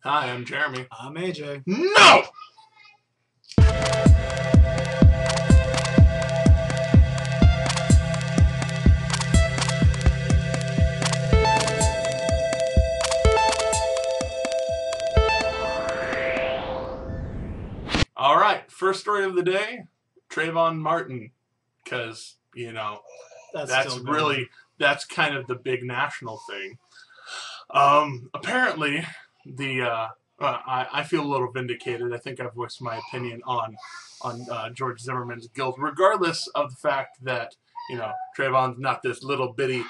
Hi, I'm Jeremy. I'm AJ. No! All right, first story of the day, Trayvon Martin, because, you know, that's kind of the big national thing. Apparently, I feel a little vindicated. I think I've voiced my opinion on George Zimmerman's guilt, regardless of the fact that, you know, Trayvon's not this little bitty,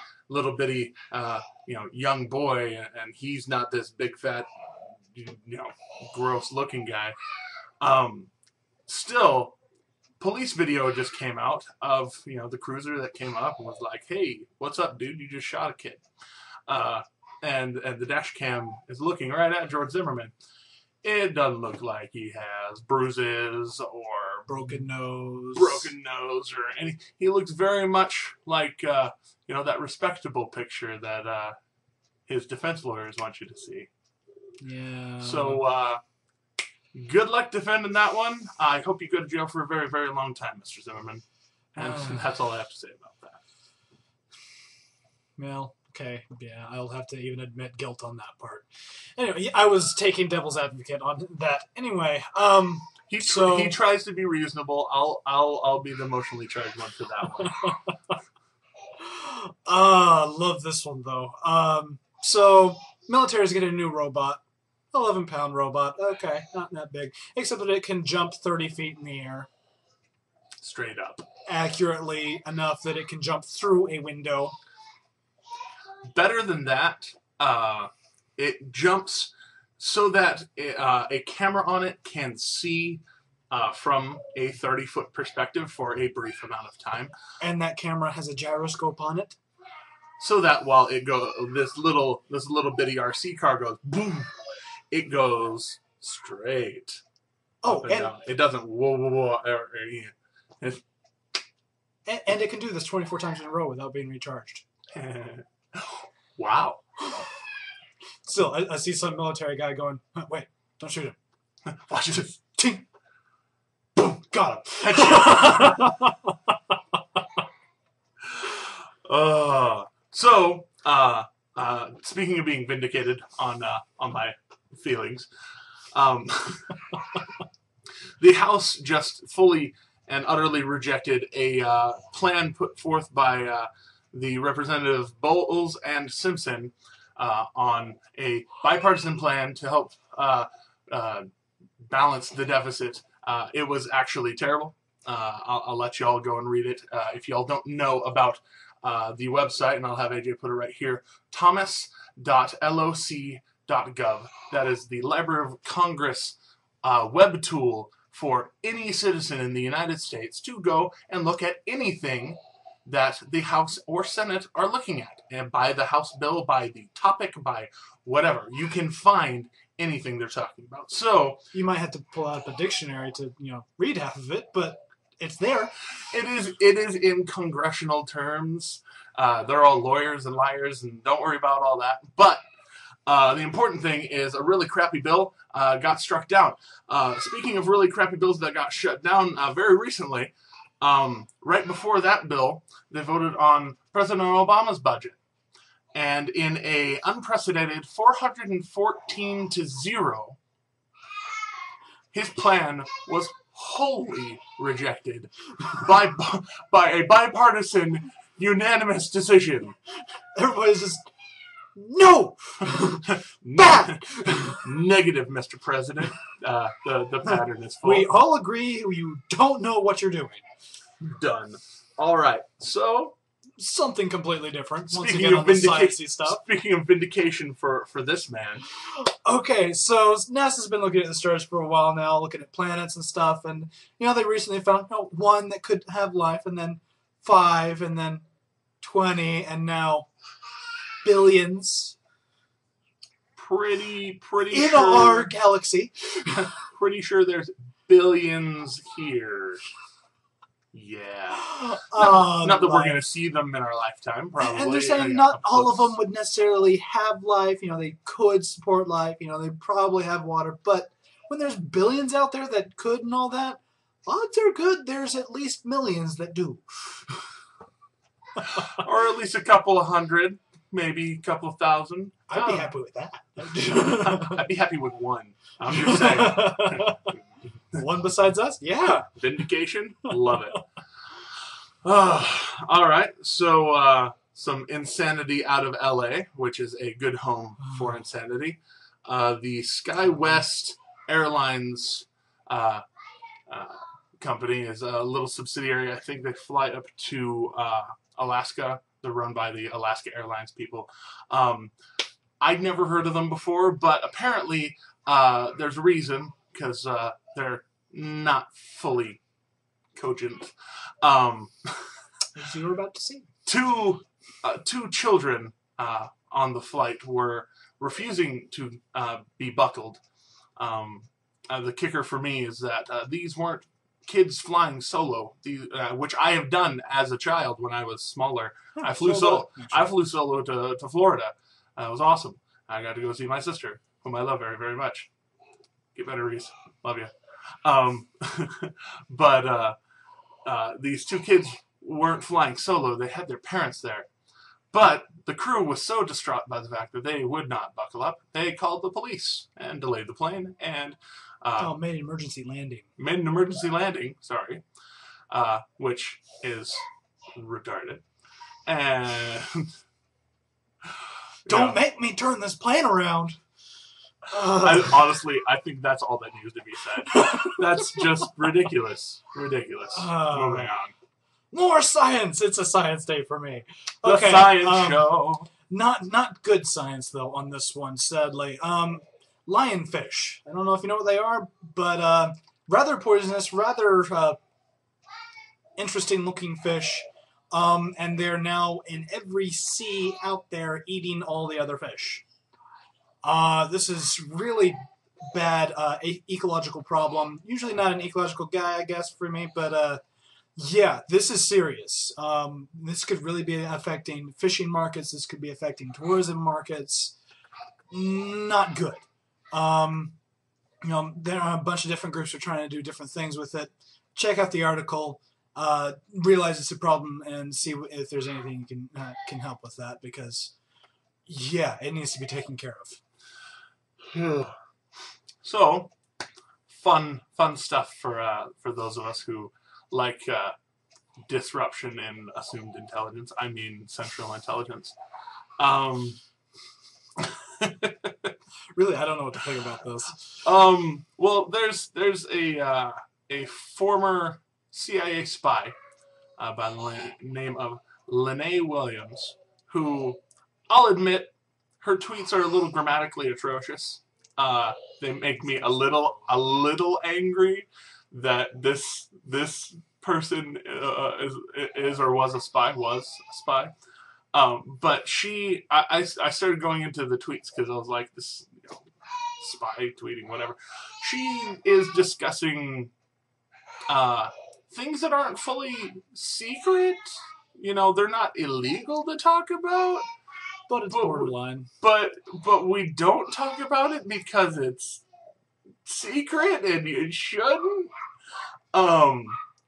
young boy, and he's not this big fat, gross looking guy. Still, police video just came out of, the cruiser that came up and was like, "Hey, what's up, dude? You just shot a kid." And the dash cam is looking right at George Zimmerman. It doesn't look like he has bruises or broken nose or any. He looks very much like that respectable picture that his defense lawyers want you to see. Yeah. So good luck defending that one. I hope you go to jail for a very, very long time, Mr. Zimmerman. And that's all I have to say about that. Well. Okay, yeah, I'll have to even admit guilt on that part. Anyway, I was taking devil's advocate on that. Anyway, he tries to be reasonable. I'll be the emotionally charged one for that one. Love this one though. So military's getting a new robot, 11-pound robot. Okay, not that big, except that it can jump 30 feet in the air, straight up, accurately enough that it can jump through a window. Better than that, it jumps so that a camera on it can see from a 30-foot perspective for a brief amount of time. And that camera has a gyroscope on it, so that while it goes, this little bitty RC car goes boom, it goes straight. Oh, and down. It doesn't whoa. And it can do this 24 times in a row without being recharged. Wow. Still, I see some military guy going, wait, don't shoot him. Watch this. Ting. Boom. Got him. Speaking of being vindicated on my feelings, the House just fully and utterly rejected a plan put forth by the Representative Bowles and Simpson on a bipartisan plan to help balance the deficit. It was actually terrible. I'll let you all go and read it. If y'all don't know about the website, and I'll have AJ put it right here, thomas.loc.gov. That is the Library of Congress web tool for any citizen in the United States to go and look at anything that the House or Senate are looking at. And by the House bill, by the topic, by whatever. You can find anything they're talking about. So you might have to pull out a dictionary to, read half of it, but it's there. It is in congressional terms. They're all lawyers and liars, and don't worry about all that. But the important thing is a really crappy bill got struck down. Speaking of really crappy bills that got shut down very recently, right before that bill, they voted on President Obama's budget. And in a unprecedented 414-0, his plan was wholly rejected by a bipartisan, unanimous decision. Everybody's just, no! Bad! Negative, Mr. President. The pattern is full. We all agree you don't know what you're doing. Done. All right. So something completely different. Once speaking again, of on the sciencey stuff. Speaking of vindication for this man. Okay, so NASA's been looking at the stars for a while now, looking at planets and stuff, and they recently found one that could have life, and then 5, and then 20, and now billions. Pretty in sure our galaxy. Pretty sure there's billions here. Yeah. Not that we're Life. going to see them in our lifetime, probably. And they're saying Yeah, not up all of close. them would necessarily have life. They could support life. They probably have water. But when there's billions out there that could and all that, odds are good there's at least millions that do. Or at least a couple of hundred, maybe a couple of thousand. I'd be happy with that. I'd be happy with one. I'm just saying. One besides us? Yeah. Vindication? Love it. All right. So, some insanity out of LA, which is a good home for insanity. The SkyWest Airlines company is a little subsidiary. I think they fly up to Alaska. They're run by the Alaska Airlines people. I'd never heard of them before, but apparently there's a reason, because they're not fully cogent. As you were about to see. Two children on the flight were refusing to be buckled. The kicker for me is that these weren't kids flying solo, which I have done as a child when I was smaller. I flew solo to Florida. It was awesome. I got to go see my sister, whom I love very, very much. Get better, Reese. Love you. But these two kids weren't flying solo. They had their parents there. But the crew was so distraught by the fact that they would not buckle up, they called the police and delayed the plane and made an emergency landing. Made an emergency landing, sorry, which is retarded. And don't make me turn this plane around. Honestly, I think that's all that needs to be said. That's just ridiculous. Ridiculous. Moving on. More science. It's a science day for me. The science show. Not good science though on this one, sadly. Lionfish. I don't know if you know what they are, but rather poisonous, rather interesting looking fish. And they're now in every sea out there eating all the other fish. This is really bad ecological problem. Usually not an ecological guy, I guess, for me, but yeah, this is serious. This could really be affecting fishing markets. This could be affecting tourism markets. Not good. There are a bunch of different groups who are trying to do different things with it. Check out the article. Realize it's a problem and see if there's anything you can help with that, because yeah, it needs to be taken care of. So, fun stuff for those of us who like disruption in assumed intelligence. I mean, central intelligence. Really, I don't know what to think about this. Well, there's a former CIA spy by the name of Lene Williams, who, I'll admit, her tweets are a little grammatically atrocious. They make me a little angry that this person is or was a spy. But I started going into the tweets because I was like, this spy tweeting, whatever. She is discussing things that aren't fully secret. They're not illegal to talk about. But it's borderline. But we don't talk about it because it's secret and it shouldn't.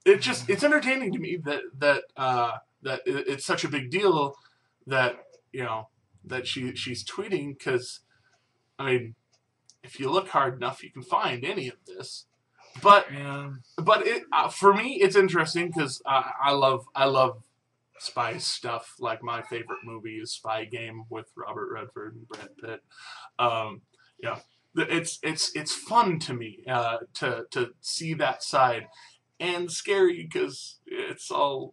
It's entertaining to me that it's such a big deal that that she's tweeting, because I mean, if you look hard enough, you can find any of this. But it for me, it's interesting because I love spy stuff. Like, my favorite movie is Spy Game with Robert Redford and Brad Pitt. It's fun to me to see that side, and scary because a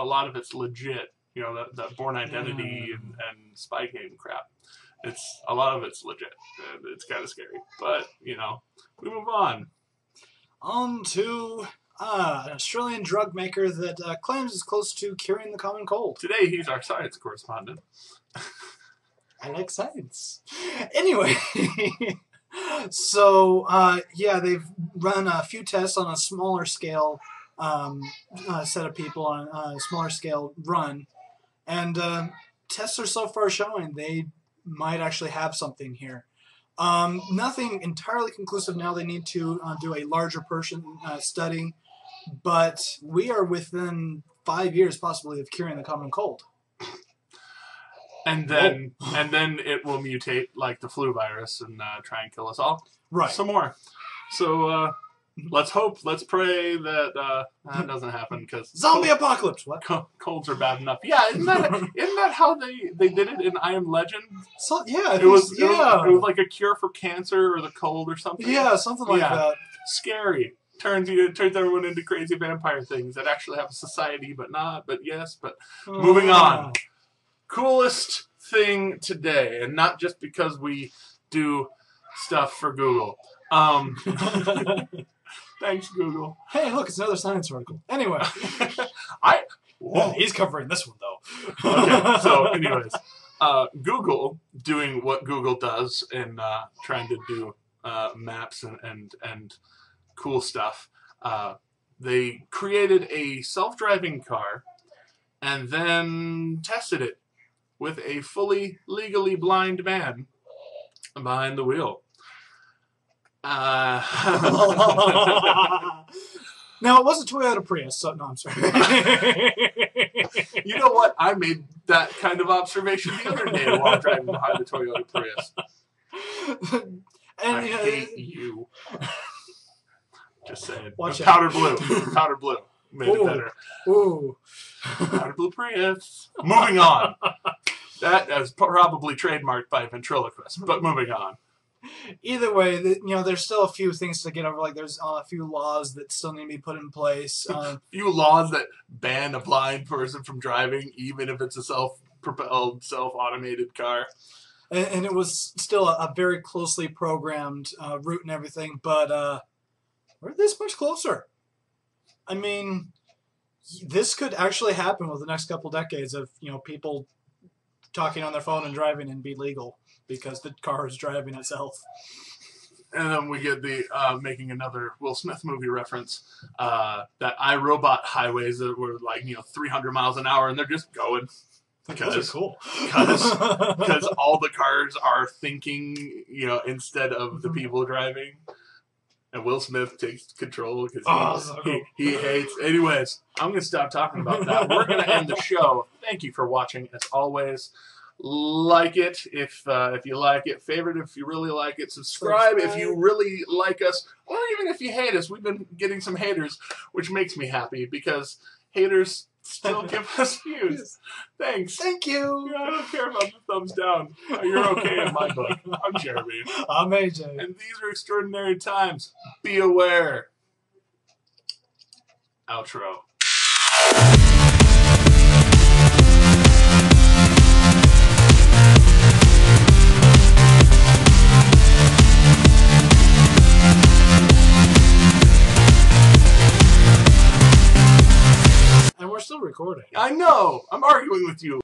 lot of it's legit. That Born Identity and Spy Game crap. A lot of it's legit. It's kind of scary, but we move on. On to an Australian drug maker that claims is close to curing the common cold. Today, he's our science correspondent. I like science. Anyway, so, they've run a few tests on a smaller scale set of people on a smaller scale run. And tests are so far showing they might actually have something here. Nothing entirely conclusive now. They need to do a larger person study. But we are within 5 years possibly of curing the common cold. And then it will mutate like the flu virus and try and kill us all. Right. Some more. So let's hope, let's pray that that doesn't happen because zombie apocalypse. What? Colds are bad enough. Yeah, isn't that how they did it in I Am Legend? So, yeah, it was like a cure for cancer or the cold or something. Yeah, something like that. Scary. Turns everyone into crazy vampire things that actually have a society, but not. But yes. But moving on. Coolest thing today, and not just because we do stuff for Google. Thanks, Google. Hey, look, it's another science article. Anyway, he's covering this one though. Okay, so anyways, Google doing what Google does and trying to do maps and cool stuff. They created a self-driving car and then tested it with a fully legally blind man behind the wheel. Now, it was a Toyota Prius, so no, I'm sorry. You know what? I made that kind of observation the other day while driving behind the Toyota Prius. I hate you. Just saying. Powder blue. Powder blue. Made it better. Ooh. Powder blue Prius. Moving on. That is probably trademarked by a ventriloquist, but moving on. Either way, there's still a few things to get over. Like, there's a few laws that still need to be put in place. Few laws that ban a blind person from driving, even if it's a self-propelled, self-automated car. And it was still a very closely programmed route and everything, but we're this much closer. I mean, this could actually happen with the next couple decades of, people talking on their phone and driving and be legal because the car is driving itself. And then we get the making another Will Smith movie reference, that iRobot highways that were like 300 miles an hour and they're just going. Those are cool. Because all the cars are thinking, instead of the people driving. And Will Smith takes control because he hates. Anyways, I'm going to stop talking about that. We're going to end the show. Thank you for watching, as always. Like it if you like it. Favorite if you really like it. Subscribe if you really like us. Or even if you hate us. We've been getting some haters, which makes me happy because haters still give us views. Thanks. Thank you. I don't care about the thumbs down. You're okay in my book. I'm Jeremy. I'm AJ. And these are extraordinary times. Be aware. Outro. And we're still recording. I know. I'm arguing with you.